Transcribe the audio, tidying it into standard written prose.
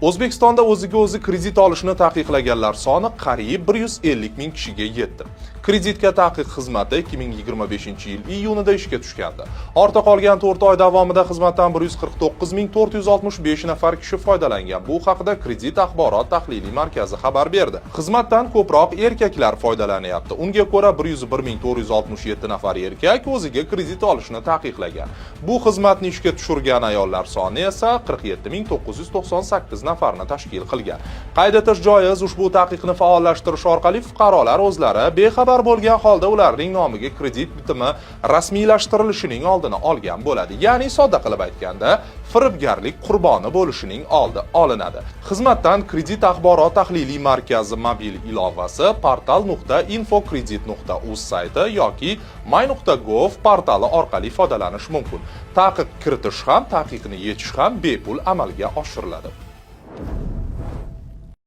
O'zbekistonda o'ziga o'zi kredit olishni taqiqlaganlar soni qariyb 150 ming kishiga yetdi. Kreditga taqiq xizmati 2025-yil iyunida ishga tushgandi. Ortda qolgan 4 oy davomida xizmatdan 149.465 nafar kishi foydalangan. Bu haqida Kredit axborot tahliliy markazi xabar berdi. Xizmatdan ko'proq erkaklar foydalanyapti. Unga ko'ra 101.467 nafar erkak o'ziga kredit olishni taqiqlagan. Bu xizmatni ishga tushirgan ayollar soni esa 47.998 nafarni tashkil qilgan. Qayd etish joiz, ushbu taqiqni faollashtirish orqali fuqarolar o'zlari bexabar bo'lgan holda ularning nomiga kredit bitimi rasmiylashtirilishining oldini olgan bo'ladi. Ya'ni sodda qilib aytganda, firibgarlik qurboni bo'lishining oldi olinadi. Xizmatdan Kredit axborot tahliliy markazi mobil ilovasi, portal.infokredit.uz sayti yoki my.gov portali orqali foydalanish mumkin. Taqiq kiritish ham, taqiqni yechish ham bepul amalga oshiriladi.